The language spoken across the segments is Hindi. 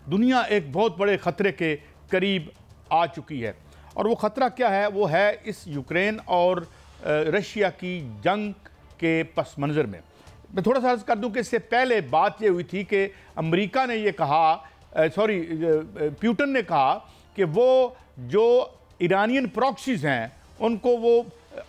दुनिया एक बहुत बड़े ख़तरे के करीब आ चुकी है। और वो ख़तरा क्या है? वो है इस यूक्रेन और रशिया की जंग के पस मंज़र में। मैं थोड़ा सा अर्ज़ कर दूं कि इससे पहले बात ये हुई थी कि अमेरिका ने ये कहा, प्यूटन ने कहा कि वो जो ईरानियन प्रॉक्सीज़ हैं उनको वो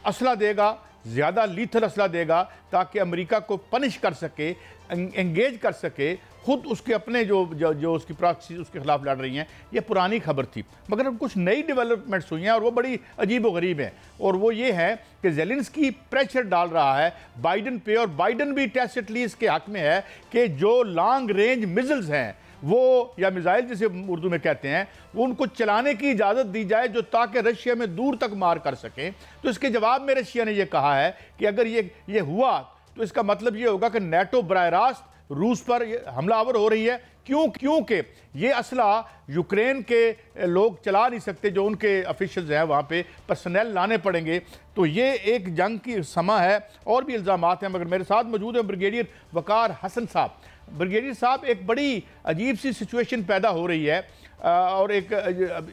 असला देगा, ज़्यादा लीथल असला देगा, ताकि अमेरिका को पनिश कर सके, एंगेज कर सके, खुद उसके अपने जो उसकी प्रॉक्सी उसके खिलाफ लड़ रही हैं। ये पुरानी खबर थी, मगर अब कुछ नई डेवलपमेंट्स हुई हैं और वो बड़ी अजीब व गरीब हैं। और वो ये है कि ज़ेलेंस्की प्रेशर डाल रहा है बाइडन पे, और बाइडन भी टैसिटली इसके हक में है कि जो लॉन्ग रेंज मिसाइल्स हैं वो, या मिसाइल जिसे उर्दू में कहते हैं, वो उनको चलाने की इजाज़त दी जाए, जो ताकि रशिया में दूर तक मार कर सकें। तो इसके जवाब में रशिया ने यह कहा है कि अगर ये हुआ तो इसका मतलब ये होगा कि नेटो बराह रास्त रूस पर हमलावर हो रही है। क्योंकि ये असला यूक्रेन के लोग चला नहीं सकते, जो उनके ऑफिशियल्स हैं वहाँ पे पर्सनल लाने पड़ेंगे। तो ये एक जंग की समा है। और भी इल्ज़ामात हैं, मगर मेरे साथ मौजूद है ब्रिगेडियर वकार हसन साहब। ब्रिगेडियर साहब, एक बड़ी अजीब सी सिचुएशन पैदा हो रही है और एक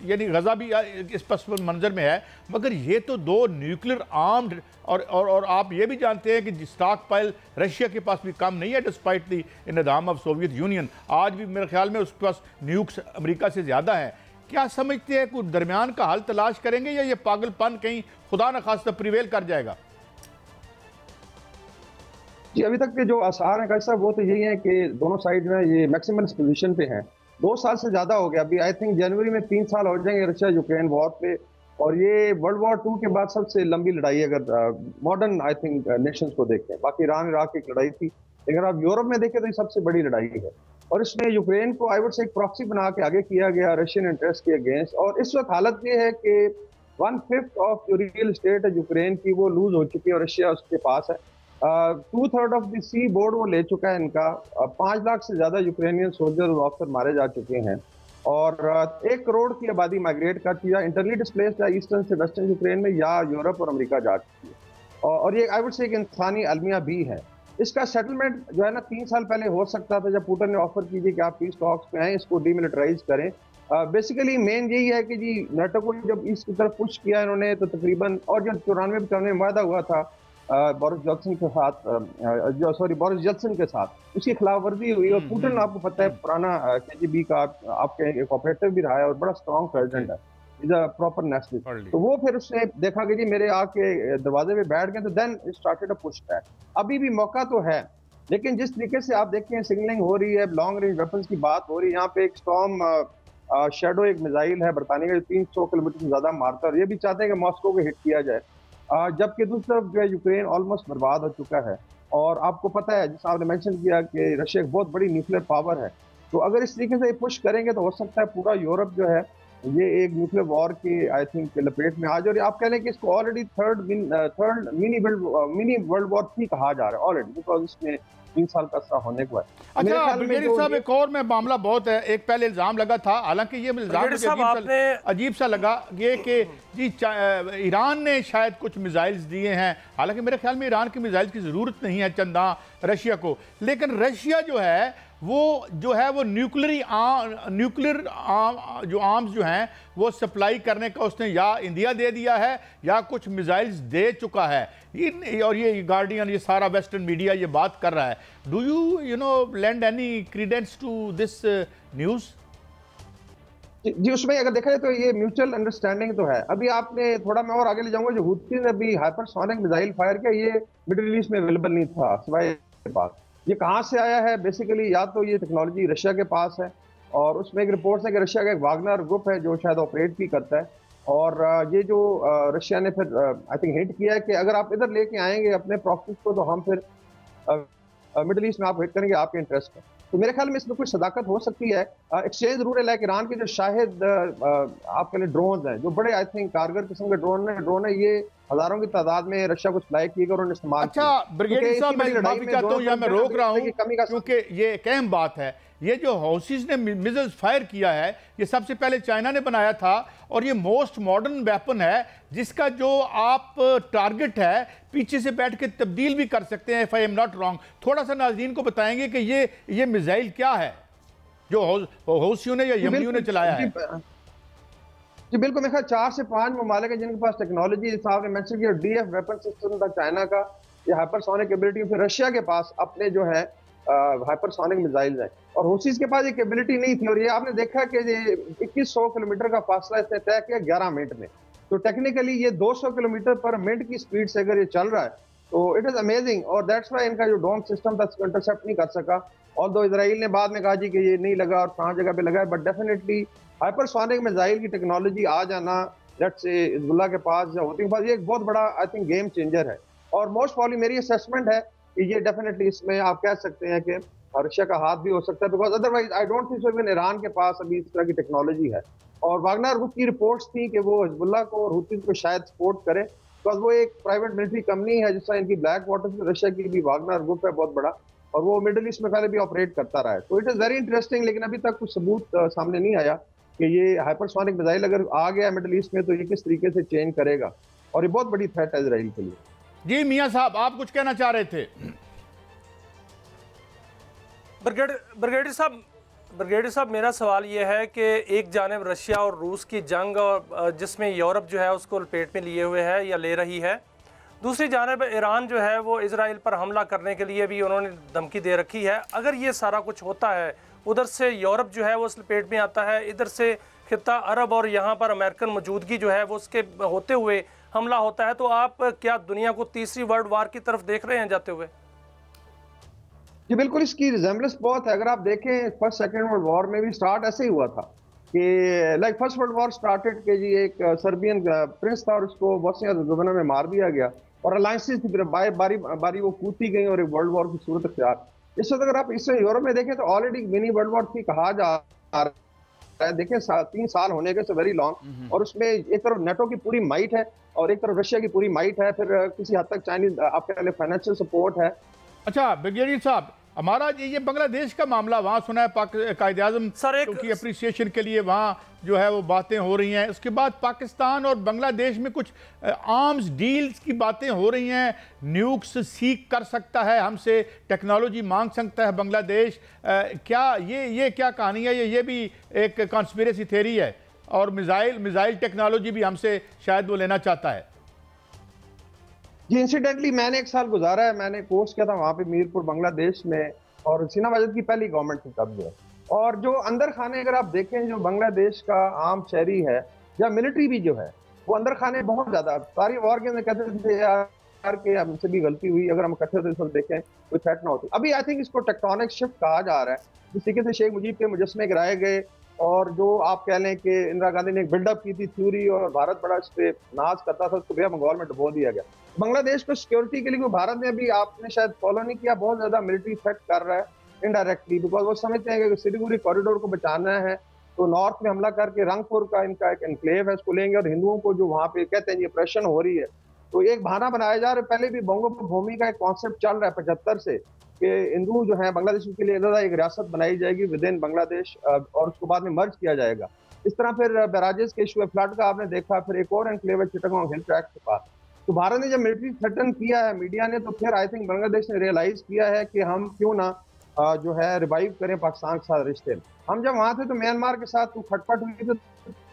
यानी गज़ा भी इस पस मंज़र में है, मगर ये तो दो न्यूक्लियर आर्म्ड, और आप ये भी जानते हैं कि स्टॉक पाइल रशिया के पास भी कम नहीं है, despite the Nizam of Soviet union. आज भी मेरे ख्याल में उसके पास न्यूक्स अमेरिका से ज़्यादा है। क्या समझते हैं, कुछ दरमियान का हल तलाश करेंगे या ये पागलपन कहीं खुदा न खास्ता प्रिवेल कर जाएगा? जी, अभी तक के जो आसार हैं कैसा, वो तो यही है कि दोनों साइड में ये मैक्सिमम पोजीशन पे हैं। 2 साल से ज़्यादा हो गया। अभी आई थिंक जनवरी में 3 साल हो जाएंगे रशिया यूक्रेन वॉर पे, और ये वर्ल्ड वॉर 2 के बाद सबसे लंबी लड़ाई है अगर मॉडर्न आई थिंक नेशंस को देखें। बाकी ईरान इराक की लड़ाई थी, लेकिन आप यूरोप में देखें तो ये सबसे बड़ी लड़ाई है। और इसमें यूक्रेन को आई वुड से एक प्रॉक्सी बना के आगे किया गया रशियन इंटरेस्ट के अगेंस्ट। और इस वक्त हालत ये है कि 1/5 ऑफ जो रियल स्टेट है यूक्रेन की, वो लूज हो चुकी है और रशिया उसके पास है। 2/3 ऑफ द सी बोर्ड वो ले चुका है इनका। 5 लाख से ज्यादा यूक्रेनियन सोल्जर और ऑफिसर मारे जा चुके हैं, और 1 करोड़ की आबादी माइग्रेट कर चुकी है, इंटरनली डिस्प्लेस्ड या ईस्टर्न से वेस्टर्न यूक्रेन में, या यूरोप और अमेरिका जा चुकी है। और ये आई वुड से एक इंसानी अलमिया भी है। इसका सेटलमेंट जो है ना 3 साल पहले हो सकता था, जब पुतिन ने ऑफर कीजिए कि आप पीस टॉक्स में आए, इसको डीमिलिटराइज करें। बेसिकली मेन यही है कि जी नेटो को जब इसकी तरफ पुश किया इन्होंने, तो तकरीबन, और जो 94 में वायदा हुआ था बोरिस जॉनसन के साथ, बोरिस जेल्सन के साथ, उसकी खिलाफ वर्जी हुई। और पुतिन आपको पता है पुराना केजीबी का आपके एक ऑपरेटिव भी रहा है और बड़ा स्ट्रॉन्ग प्रेसिडेंट है, इज अ प्रॉपर नेशनलिस्ट। तो वो फिर उसने देखा कि जी मेरे आके दरवाजे पे बैठ गए, तो then started a push back. अभी भी मौका तो है, लेकिन जिस तरीके से आप देखें सिग्नलिंग हो रही है, लॉन्ग रेंज वेपन्स की बात हो रही है, यहाँ पे एक स्टॉर्म शैडो एक मिसाइल है बरतानिया का, जो 300 किलोमीटर से ज्यादा मारता है, और ये भी चाहते हैं कि मॉस्को को हिट किया जाए। जबकि दूसरी तरफ जो है यूक्रेन ऑलमोस्ट बर्बाद हो चुका है। और आपको पता है, जैसा आपने मेंशन किया, कि रशिया एक बहुत बड़ी न्यूक्लियर पावर है। तो अगर इस तरीके से ये पुश करेंगे, तो हो सकता है पूरा यूरोप जो है ये एक न्यूक्लियर वॉर की आई थिंक लपेट में आ जाए। और आप कह लें कि इसको already third mini world war 3 कहा जा रहा है ऑलरेडी, बिकॉज इसमें 3 साल का असरा होने को है। अच्छा ब्रिगेडियर साहब, एक और में मामला बहुत है। एक पहले इल्ज़ाम लगा था, हालांकि ये इल्ज़ाम अजीब सा लगा ये कि जी ईरान ने शायद कुछ मिसाइल्स दिए हैं। हालांकि मेरे ख्याल में ईरान की मिसाइल्स की ज़रूरत नहीं है चंदा रशिया को, लेकिन रशिया जो है वो न्यूक्लियर जो आर्म्स जो हैं वो सप्लाई करने का उसने या इंडिया दे दिया है या कुछ मिसाइल्स दे चुका है। और ये गार्डियन, ये सारा वेस्टर्न मीडिया ये बात कर रहा है। Do you know lend any credence to this news? जी, उसमें अगर देखा जाए तो ये म्यूचुअल अंडरस्टैंडिंग तो है। अभी आपने थोड़ा, मैं और आगे ले जाऊंगा, जो हुती ने अभी हाइपरसोनिक मिसाइल फायर किया, ये मिडिल ईस्ट में अवेलेबल नहीं था सिवाय के पास। ये कहाँ से आया है? बेसिकली या तो ये टेक्नोलॉजी रशिया के पास है, और उसमें एक रिपोर्ट है कि रशिया का एक वागनर ग्रुप है जो शायद ऑपरेट भी करता है। और ये जो रशिया ने फिर आई थिंक हिंट किया है कि अगर आप इधर लेके आएंगे अपने प्रॉफिट को, तो हम फिर मिडिल ईस्ट में आप हिट करेंगे आपके इंटरेस्ट में। तो मेरे ख्याल में इसमें कुछ सदाकत हो सकती है। एक्सचेंज रूरल है कि ईरान के जो शाहिद आपके लिए ड्रोन हैं, जो बड़े आई थिंक कारगर किस्म के ड्रोन है, ये हजारों की तादाद में रशिया को सप्लाई की और उन्होंने इस्तेमाल किया। अच्छा ब्रिगेडियर साहब, मैं माफी चाहता हूँ या मैं रोक रहा हूँ, क्योंकि ये एक अहम बात है। ये जो हौसीज ने मिसाइल्स फायर किया है, ये सबसे पहले चाइना ने बनाया था, और ये मोस्ट मॉडर्न वेपन है जिसका जो आप टारगेट है पीछे से बैठ के तब्दील भी कर सकते हैं, if I am not wrong. थोड़ा सा नाज़रीन को बताएंगे कि ये मिसाइल क्या है जो हौसियों ने या यमनियों ने चलाया है? जी बिल्कुल, मेरे ख्याल 4 से 5 ममालिक हैं जिनके पास टेक्नोलॉजी, साहब ने मेंशन किया, डीएफ वेपन सिस्टम था चाइना का, या हाइपरसोनिक एबिलिटी, फिर रशिया के पास अपने जो है हाइपरसोनिक मिसाइल्स हैं, और हुसीज के पास एक एबिलिटी नहीं थी। और ये आपने देखा कि ये 2100 किलोमीटर का फासला इसने तय किया 11 मिनट में। तो टेक्निकली ये 200 किलोमीटर पर मिनट की स्पीड से अगर ये चल रहा है तो इट इज अमेजिंग। और दैट्स वाई इनका जो डोम सिस्टम था इसको इंटरसेप्ट नहीं कर सका। ऑल्दो इजराइल ने बाद में कहा जी कि ये नहीं लगा और कहाँ जगह पे लगा है, बट डेफिनेटली हाइपरसोनिक मिसाइल की टेक्नोलॉजी आ जाना लेट्स से हिजबुल्लाह के पास या हुती के पास, ये एक बहुत बड़ा आई थिंक गेम चेंजर है। और मोस्ट प्रॉब्ली मेरी असेसमेंट है कि ये डेफिनेटली इसमें आप कह सकते हैं कि रशिया का हाथ भी हो सकता है, because otherwise I don't think so even Iran के पास अभी इस तरह की टेक्नोलॉजी है। और वागनर ग्रुप की रिपोर्ट्स थी कि वो हिजबुल्लाह को और हुतीज को शायद सपोर्ट करे, बिकॉज वो एक प्राइवेट मिलिट्री कंपनी है जिस तरह इनकी ब्लैक वाटर्स में रशिया की भी वागनर ग्रुप है बहुत बड़ा, और वो मिडिल ईस्ट में पहले भी ऑपरेट करता रहा है। तो इट इज़ वेरी इंटरेस्टिंग, लेकिन अभी तक कुछ सबूत सामने नहीं आया कि ये हाइपरसोनिक मिसाइल अगर आ गया मिडिल ईस्ट में तो ये किस तरीके से चेंज करेगा, और ये बहुत बड़ी थ्रेट है इजराइल के लिए। जी मियां साहब, आप कुछ कहना चाह रहे थे? ब्रिगेडियर साहब, मेरा सवाल ये है कि एक जानिब रशिया और रूस की जंग, और जिसमें यूरोप जो है उसको लपेट में लिए हुए है या ले रही है, दूसरी जानिब ईरान जो है वो इजराइल पर हमला करने के लिए भी उन्होंने धमकी दे रखी है। अगर ये सारा कुछ होता है, उधर से यूरोप जो है वो उस लपेट में आता है, इधर से खित्ता अरब और यहाँ पर अमेरिकन मौजूदगी जो है वो उसके होते हुए हमला होता है, तो आप क्या दुनिया को तीसरी वर्ल्ड वार की तरफ देख रहे हैं जाते हुए? जी बिल्कुल, इसकी रिजेम्बलेंस बहुत है। अगर आप देखें फर्स्ट सेकेंड वर्ल्ड वॉर में भी स्टार्ट ऐसे ही हुआ था कि like first world war started के जी एक सर्बियन प्रिंस था और उसको बोस्निया हर्जेगोविना में मार दिया गया, और अलायंसेस थी, फिर बारी बारी वो कूदती गई और एक वर्ल्ड वॉर की सूरत अख्तियार। इस वक्त अगर आप इससे यूरोप में देखें तो ऑलरेडी मिनी वर्ल्ड वॉर 3 कहा जा रहा है। देखें 3 साल होने के, वेरी लॉन्ग, और उसमें एक तरफ नेटो की पूरी माइट है और एक तरफ रशिया की पूरी माइट है, फिर किसी हद तक चाइनीज आपके लिए फाइनेंशियल सपोर्ट है। अच्छा ब्रिगेडियर साहब, हमारा ये बांग्लादेश का मामला, वहाँ सुना है कायद-ए-आज़म की अप्रिसिएशन के लिए वहाँ जो है वो बातें हो रही हैं। उसके बाद पाकिस्तान और बांग्लादेश में कुछ आर्म्स डील्स की बातें हो रही हैं, न्यूक्स सीख कर सकता है हमसे, टेक्नोलॉजी मांग सकता है बांग्लादेश। क्या ये क्या कहानी है? ये भी एक कॉन्स्पिरेसी थ्योरी है, और मिसाइल टेक्नोलॉजी भी हमसे शायद वो लेना चाहता है। जी इंसिडेंटली मैंने 1 साल गुजारा है, मैंने कोर्स किया था वहाँ पे मीरपुर बांग्लादेश में, और सीना वाजिद की पहली गवर्नमेंट थी तब जो। और जो अंदर खाने अगर आप देखें, जो बांग्लादेश का आम शहरी है या मिलिट्री भी जो है, वो अंदर खाने बहुत ज्यादा, सारी वॉर के अंदर कहते थे यार कि हमसे भी गलती हुई, अगर हम इकट्ठे होते सब देखें कोई थ्रेट ना होती। अभी आई थिंक इसको टेक्टोनिक शिफ्ट कहा जा रहा है, जिस तरीके से शेख मुजीब के मुजस्मे गिराए गए, और जो आप कह लें कि इंदिरा गांधी ने एक बिल्डअप की थी थ्योरी और भारत बड़ा इस पर नाज करता था, उसको गया बंगाल में डुबो दिया गया। बांग्लादेश को सिक्योरिटी के लिए भारत ने अभी, आपने शायद फॉलो नहीं किया, बहुत ज्यादा मिलिट्री थ्रेट कर रहा है इनडायरेक्टली, बिकॉज वो समझते हैं कि सिलीगुड़ी कॉरिडोर को बचाना है तो नॉर्थ में हमला करके रंगपुर का इनका एक एनक्लेव है उसको लेंगे, और हिंदुओं को जो वहाँ पे कहते हैं ये ऑपरेशन हो रही है, तो एक बहाना बनाया जा रहा है। पहले भी बंगो भूमि का एक कॉन्सेप्ट चल रहा है 75 से कि हिंदू जो है बांग्लादेश के लिए एक रियासत बनाई जाएगी विद इन बांग्लादेश, और उसको बाद में मर्ज किया जाएगा। इस तरह फिर बैराजेस के इशू है, फ्लड का आपने देखा, फिर एक और एनक्लेव है चिटगांव हिल ट्रैक के पास। तो भारत ने जब मिलिट्री थ्रेटन किया है मीडिया ने, तो फिर आई थिंक बांग्लादेश ने रियलाइज किया है कि हम क्यों ना जो है रिवाइव करें पाकिस्तान के साथ रिश्ते। हम जब वहाँ थे तो म्यांमार के साथ खटपट हुई थी,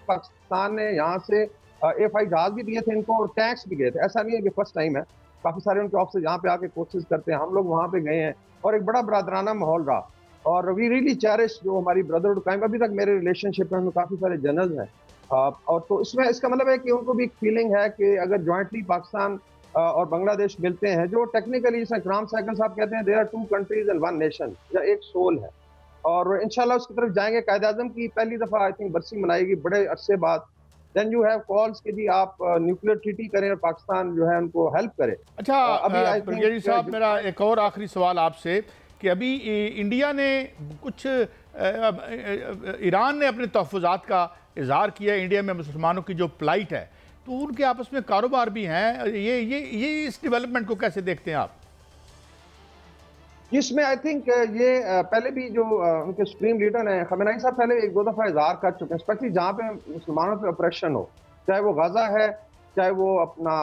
पाकिस्तान ने यहाँ से A5 जहाज भी दिए थे इनको और टैंक्स भी गए थे। ऐसा नहीं है कि फर्स्ट टाइम है, काफी सारे उनके ऑफिसर यहाँ पे आके कोशिश करते हैं, हम लोग वहाँ पे गए हैं और एक बड़ा बरादराना माहौल रहा। और वी रियली चेरिश जो हमारी ब्रदरहुड कायम, अभी तक मेरे रिलेशनशिप में काफी सारे जनरल्स हैं, और तो इसमें इसका मतलब है कि उनको भी एक फीलिंग है कि अगर जॉइंटली पाकिस्तान और बांग्लादेश मिलते हैं, जो टेक्निकली जिसमें इकराम साइकिल साहब कहते हैं there are 2 countries and 1 nation, या एक सोल है, और इंशाल्लाह उसकी तरफ जाएंगे। कायद-ए-आज़म की पहली दफा आई थिंक बरसी मनाएगी बड़े अरसे बाद। देन यू हैव कॉल्स कि जी आप न्यूक्लियर ट्रीटी करें और पाकिस्तान जो है उनको हेल्प करे। अच्छा ब्रिगेडियर साहब, मेरा एक और आखिरी सवाल आपसे कि अभी इंडिया ने कुछ ईरान ने अपने तहफ़्फ़ुज़ात का इजहार किया, इंडिया में मुसलमानों की जो प्लाइट है, तो उनके आपस में कारोबार भी हैं, ये इस डेवलपमेंट को कैसे देखते हैं आप? इसमें आई थिंक ये पहले भी जो उनके सुप्रीम लीडर हैं खमेनी साहब पहले 1-2 दफा इजहार कर चुके हैं, स्पेशली जहाँ पे मुसलमानों पे ऑपरेशन हो, चाहे वो गाजा है, चाहे वो अपना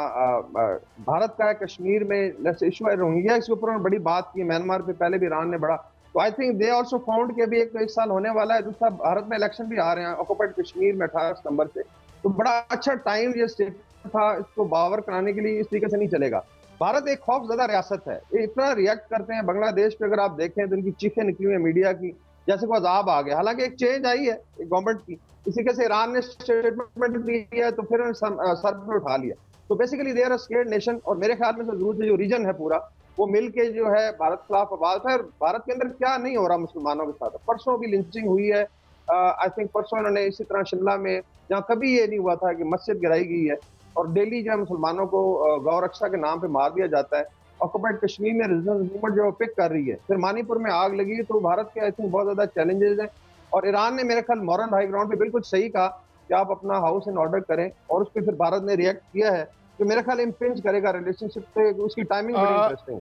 भारत का है कश्मीर में जैसे इशू है रोहिंग्या, इसके ऊपर उन्होंने बड़ी बात की। म्यांमार पे पहले भी ईरान ने बड़ा, तो I think they also found कि अभी एक साल होने वाला है, दूसरा भारत में इलेक्शन भी आ रहे हैं ऑक्युपाइड कश्मीर में 18 सितंबर से, तो बड़ा अच्छा टाइम ये स्टेट था, इसको बावर कराने के लिए इस तरीके से नहीं चलेगा। भारत एक खौफजदा रियासत है, ये इतना रिएक्ट करते हैं बांग्लादेश पे, अगर आप देखें तो इनकी चीखें निकली हुई मीडिया की जैसे कोई अजाब आ गया। हालांकि एक चेंज आई है गवर्नमेंट की, इसी के से ईरान ने स्टेटमेंट दिया है तो फिर सर पे उठा लिया। तो basically they are scared nation, और मेरे ख्याल में तो जरूर से जो रीजन है पूरा वो मिल के जो है भारत के खिलाफ आवाज है। भारत के अंदर क्या नहीं हो रहा मुसलमानों के साथ, परसों भी लिंचिंग हुई है, आई थिंक परसों इन्होंने इसी तरह शिमला में, जहाँ कभी ये नहीं हुआ था कि मस्जिद गिराई गई है, और डेली जो है मुसलमानों को गौ रक्षा के नाम पे मार दिया जाता है। ऑक्युपाइड कश्मीर में रेजिस्टेंस मूवमेंट जो पिक कर रही है, फिर मानीपुर में आग लगी, तो भारत के आई थिंक बहुत ज्यादा चैलेंजेस हैं। और ईरान ने मेरे ख्याल मॉरल हाई ग्राउंड पे बिल्कुल सही कहा कि आप अपना हाउस इन ऑर्डर करें, और उस पर फिर भारत ने रिएक्ट किया है, तो मेरे ख्याल इम्पिंज करेगा रिलेशनशिप पे, उसकी टाइमिंग बड़ी इंटरेस्टिंग